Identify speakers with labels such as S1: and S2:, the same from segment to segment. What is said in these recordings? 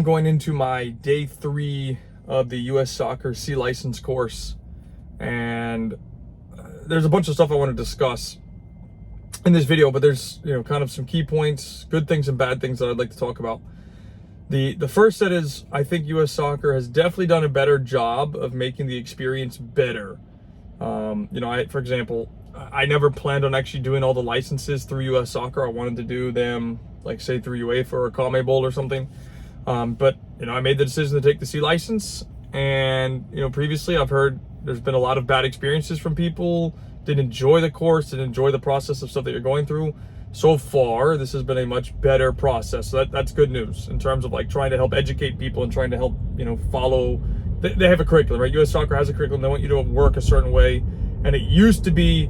S1: I'm going into my day 3 of the U.S. Soccer C license course, and there's a bunch of stuff I want to discuss in this video, but there's kind of some key points, good things and bad things that I'd like to talk about. The first set is, I think U.S. Soccer has definitely done a better job of making the experience better. For example, I never planned on actually doing all the licenses through U.S. Soccer. I wanted to do them, like, say, through UEFA or CONMEBOL or something. But I made the decision to take the C license, and previously I've heard there's been a lot of bad experiences from people, didn't enjoy the course, didn't enjoy the process of stuff that you're going through. So far, this has been a much better process. So that's good news in terms of, like, trying to help educate people and trying to help follow. They have a curriculum, right? U.S. Soccer has a curriculum. They want you to work a certain way, and it used to be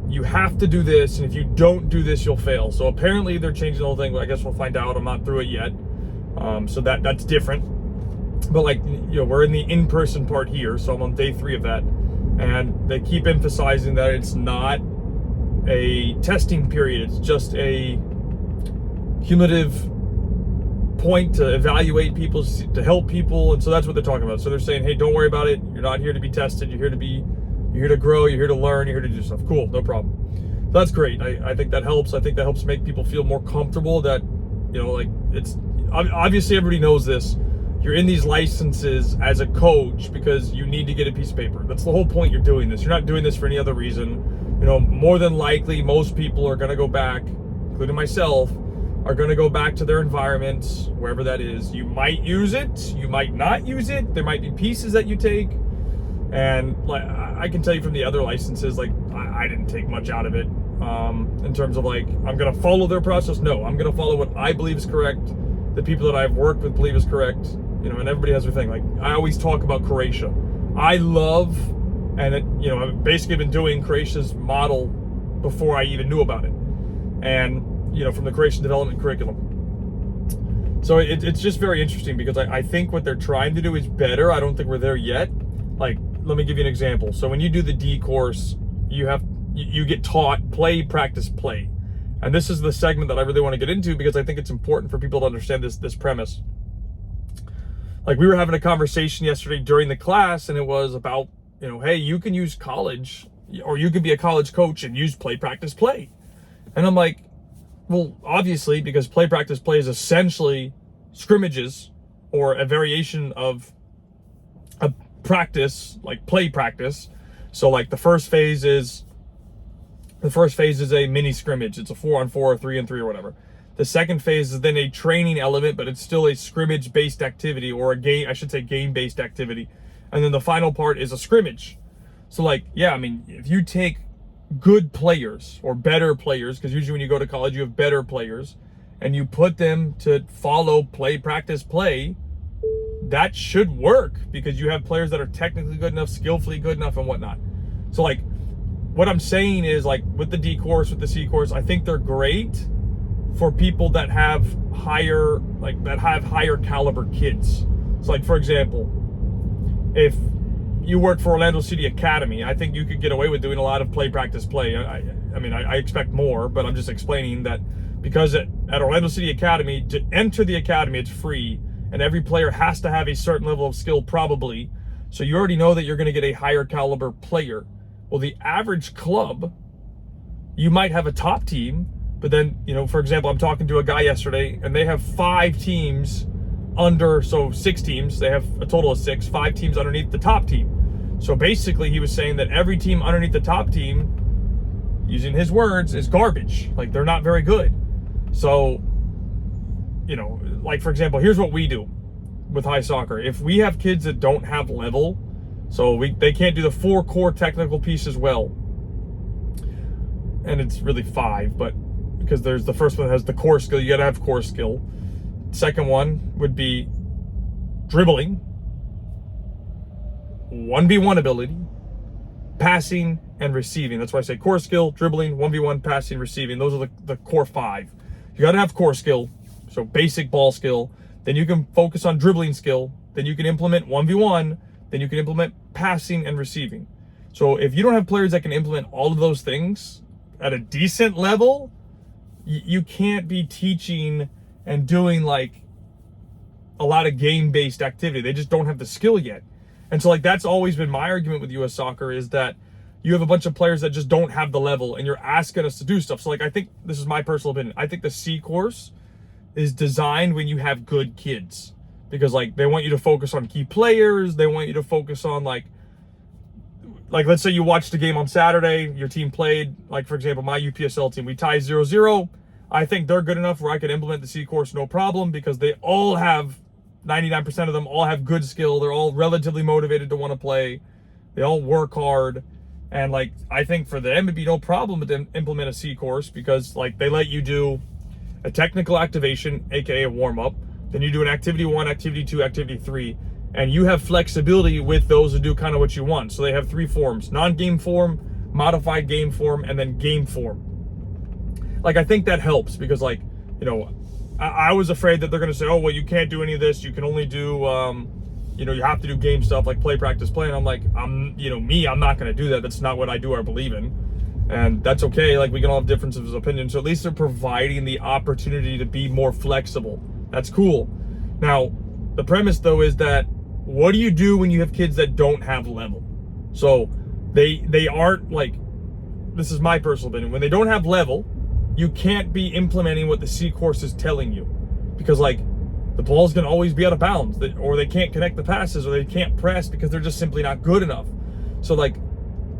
S1: you have to do this, and if you don't do this, you'll fail. So apparently they're changing the whole thing. I guess we'll find out. I'm not through it yet. So that's different. But we're in the in-person part here, so I'm on day 3 of that. And they keep emphasizing that it's not a testing period. It's just a cumulative point to evaluate people, to help people. And so that's what they're talking about. So they're saying, hey, don't worry about it. You're not here to be tested. You're here to grow. You're here to learn. You're here to do stuff. Cool. No problem. So that's great. I think that helps. I think that helps make people feel more comfortable that, it's obviously everybody knows this. You're in these licenses as a coach because you need to get a piece of paper. That's the whole point you're doing this. You're not doing this for any other reason. More than likely, most people are going to go back, including myself, are going to go back to their environments, wherever that is. You might use it. You might not use it. There might be pieces that you take. And I can tell you from the other licenses, I didn't take much out of it. In terms of I'm going to follow their process. No, I'm going to follow what I believe is correct. The people that I've worked with believe is correct. And everybody has their thing. I always talk about Croatia. I love, and I've basically been doing Croatia's model before I even knew about it. And, from the Croatian development curriculum. So it's just very interesting because I think what they're trying to do is better. I don't think we're there yet. Let me give you an example. So when you do the D course, you get taught play, practice, play. And this is the segment that I really want to get into because I think it's important for people to understand this premise. We were having a conversation yesterday during the class, and it was about, hey, you can use college, or you can be a college coach and use play, practice, play. And I'm like, well, obviously, because play, practice, play is essentially scrimmages or a variation of a practice, like play practice. So the first phase is a mini scrimmage. It's a 4-on-4 or 3-on-3 or whatever. The second phase is then a training element, but it's still a scrimmage-based activity, or game-based activity. And then the final part is a scrimmage. So if you take good players or better players, because usually when you go to college, you have better players, and you put them to follow play, practice, play, that should work because you have players that are technically good enough, skillfully good enough, and whatnot. So what I'm saying is, with the D course, with the C course, I think they're great for people that have higher caliber kids. So for example, if you work for Orlando City Academy, I think you could get away with doing a lot of play, practice, play. I expect more, but I'm just explaining that because at Orlando City Academy, to enter the academy, it's free, and every player has to have a certain level of skill probably. So you already know that you're going to get a higher caliber player. Well, the average club, you might have a top team, but then, for example, I'm talking to a guy yesterday, and they have 5 teams under, so 6 teams. They have a total of 6, 5 teams underneath the top team. So basically, he was saying that every team underneath the top team, using his words, is garbage. They're not very good. So, for example, here's what we do with high soccer. If we have kids that don't have level, so they can't do the 4 core technical pieces well. And it's really 5, but because there's the first one that has the core skill, you got to have core skill. Second one would be dribbling, 1v1 ability, passing, and receiving. That's why I say core skill, dribbling, 1v1, passing, receiving. Those are the core 5. You got to have core skill, so basic ball skill. Then you can focus on dribbling skill. Then you can implement 1v1. Then you can implement passing and receiving. So if you don't have players that can implement all of those things at a decent level, you can't be teaching and doing a lot of game-based activity. They just don't have the skill yet. And so like that's always been my argument with US soccer, is that you have a bunch of players that just don't have the level and you're asking us to do stuff. So like I think, this is my personal opinion, I think the C course is designed when you have good kids, because like they want you to focus on key players. They want you to focus on like let's say you watched a game on Saturday, your team played, like for example, my UPSL team, we tied 0-0. I think they're good enough where I could implement the C course no problem, because they all have, 99% of them all have good skill. They're all relatively motivated to want to play. They all work hard. And like, I think for them it'd be no problem to implement a C course, because like they let you do a technical activation, aka a warm up. Then you do an activity 1, activity 2, activity 3. And you have flexibility with those to do kind of what you want. So they have 3 forms: non-game form, modified game form, and then game form. Like, I think that helps, because like, you know, I was afraid that they're going to say, oh, well, you can't do any of this. You can only do, you know, you have to do game stuff like play, practice, play. And I'm like, I'm not going to do that. That's not what I do or believe in. And that's okay. Like, we can all have differences of opinion. So at least they're providing the opportunity to be more flexible. That's cool. Now, the premise though is that, what do you do when you have kids that don't have level? So they aren't, like, this is my personal opinion, when they don't have level, you can't be implementing what the C course is telling you, because like the ball's going to always be out of bounds, or they can't connect the passes, or they can't press because they're just simply not good enough. So like,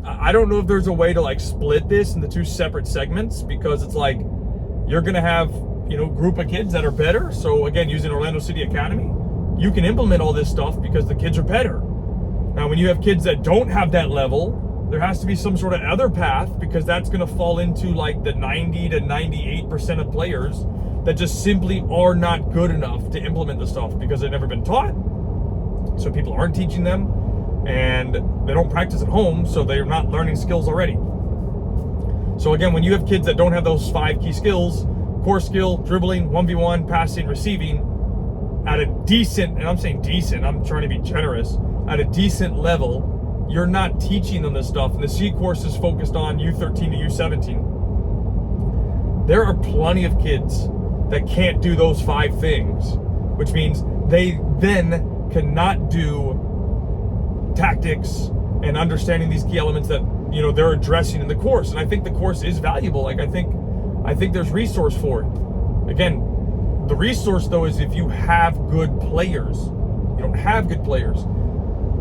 S1: I don't know if there's a way to like split this into 2 separate segments, because it's like you're going to have, you know, group of kids that are better. So again, using Orlando City Academy, you can implement all this stuff because the kids are better. Now, when you have kids that don't have that level, there has to be some sort of other path, because that's going to fall into like the 90 to 98% of players that just simply are not good enough to implement the stuff because they've never been taught. So people aren't teaching them, and they don't practice at home, so they're not learning skills already. So again, when you have kids that don't have those 5 key skills, core skill, dribbling, 1v1, passing, receiving, at a decent, and I'm saying decent, I'm trying to be generous, at a decent level, you're not teaching them this stuff. And the C course is focused on U13 to U17. There are plenty of kids that can't do those 5 things, which means they then cannot do tactics and understanding these key elements that, you know, they're addressing in the course. And I think the course is valuable. Like, I think there's resource for it. Again, the resource though is if you have good players. You don't have good players,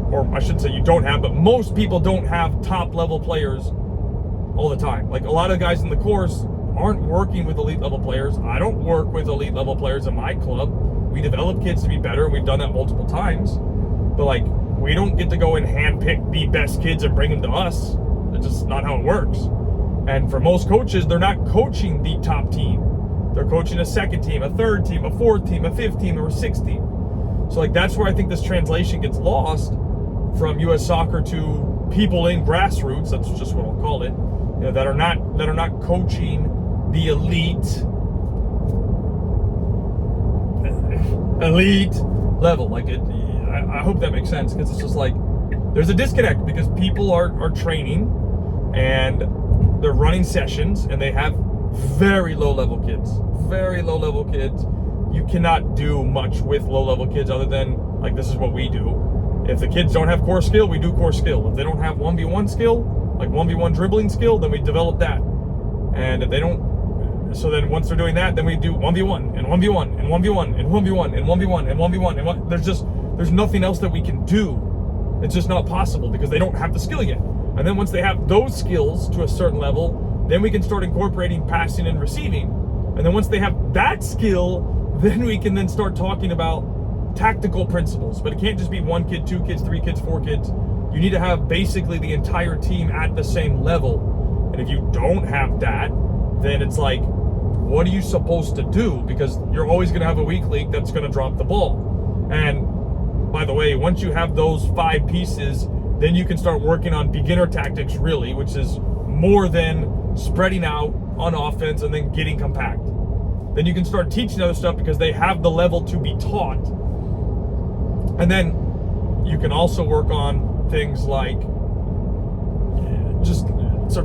S1: or I shouldn't say you don't have, but most people don't have top level players all the time. Like, a lot of guys in the course aren't working with elite level players. I don't work with elite level players in my club. We develop kids to be better. We've done that multiple times, but like, we don't get to go and handpick the best kids and bring them to us. That's just not how it works. And for most coaches, they're not coaching the top team. They're coaching a second team, a third team, a fourth team, a fifth team, or a sixth team. So like, that's where I think this translation gets lost from US soccer to people in grassroots. That's just what I'll call it. You know, that are not coaching the elite level. Like, it, I hope that makes sense, because it's just like, there's a disconnect, because people are training and they're running sessions and they have very low level kids. You cannot do much with low level kids other than, like, this is what we do. If the kids don't have core skill, we do core skill. If they don't have 1v1 skill, like 1v1 dribbling skill, then we develop that. And if they don't, so then once they're doing that, then we do 1v1 and 1v1 and 1v1 and 1v1 and 1v1 and 1v1 and 1. There's nothing else that we can do. It's just not possible, because they don't have the skill yet. And then once they have those skills to a certain level, then we can start incorporating passing and receiving. And then once they have that skill, then we can then start talking about tactical principles. But it can't just be 1 kid, 2 kids, 3 kids, 4 kids. You need to have basically the entire team at the same level. And if you don't have that, then it's like, what are you supposed to do? Because you're always going to have a weak link that's going to drop the ball. And by the way, once you have those 5 pieces, then you can start working on beginner tactics, really, which is more than spreading out on offense and then getting compact. Then you can start teaching other stuff, because they have the level to be taught. And then you can also work on things like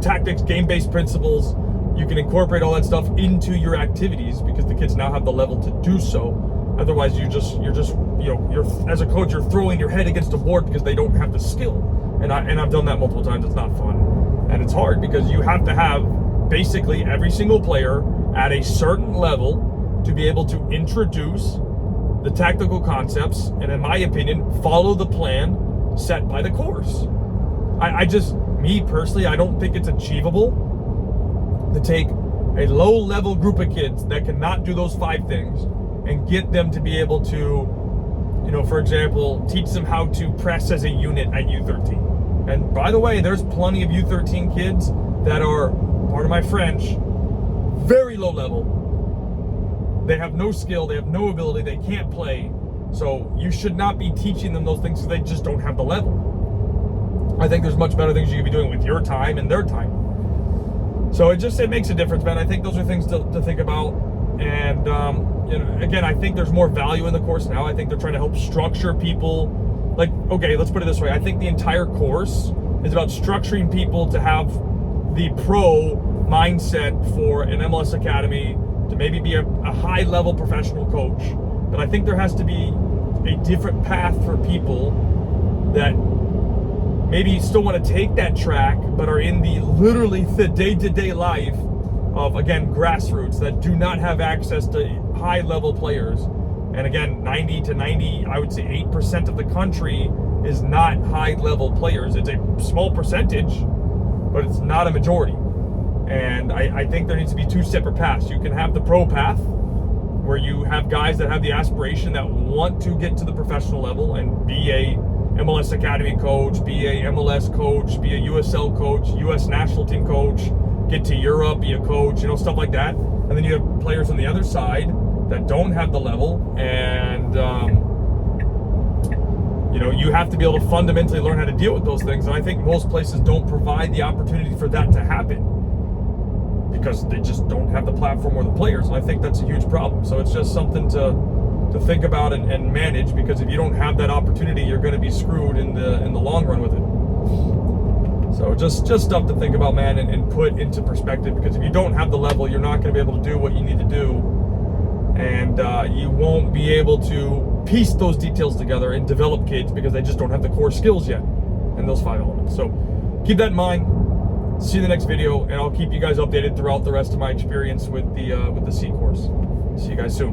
S1: tactics, game-based principles. You can incorporate all that stuff into your activities, because the kids now have the level to do so. Otherwise, you're just you're as a coach, you're throwing your head against a board because they don't have the skill. And I've done that multiple times. It's not fun, and it's hard because you have to have basically every single player at a certain level to be able to introduce the tactical concepts and, in my opinion, follow the plan set by the course. Me personally, I don't think it's achievable to take a low-level group of kids that cannot do those 5 things and get them to be able to, for example, teach them how to press as a unit at U13. And by the way, there's plenty of U13 kids that are, pardon my French, very low level. They have no skill, they have no ability, they can't play. So you should not be teaching them those things because they just don't have the level. I think there's much better things you could be doing with your time and their time. So it makes a difference, man. I think those are things to think about. And again, I think there's more value in the course now. I think they're trying to help structure people. Like, okay, let's put it this way. I think the entire course is about structuring people to have the pro mindset for an MLS Academy, to maybe be a high-level professional coach. But I think there has to be a different path for people that maybe still want to take that track, but are in literally the day-to-day life of, again, grassroots, that do not have access to high-level players. And again, 8% of the country is not high-level players. It's a small percentage, but it's not a majority. And I think there needs to be 2 separate paths. You can have the pro path, where you have guys that have the aspiration that want to get to the professional level and be a MLS Academy coach, be a MLS coach, be a USL coach, US national team coach, get to Europe, be a coach, stuff like that. And then you have players on the other side that don't have the level, and you have to be able to fundamentally learn how to deal with those things. And I think most places don't provide the opportunity for that to happen because they just don't have the platform or the players. And I think that's a huge problem. So it's just something to think about and manage, because if you don't have that opportunity, you're going to be screwed in the long run with it. So just stuff to think about, man, and put into perspective, because if you don't have the level, you're not going to be able to do what you need to do, and you won't be able to piece those details together and develop kids because they just don't have the core skills yet in those 5 elements. So keep that in mind. See you in the next video, and I'll keep you guys updated throughout the rest of my experience with the C course. See you guys soon.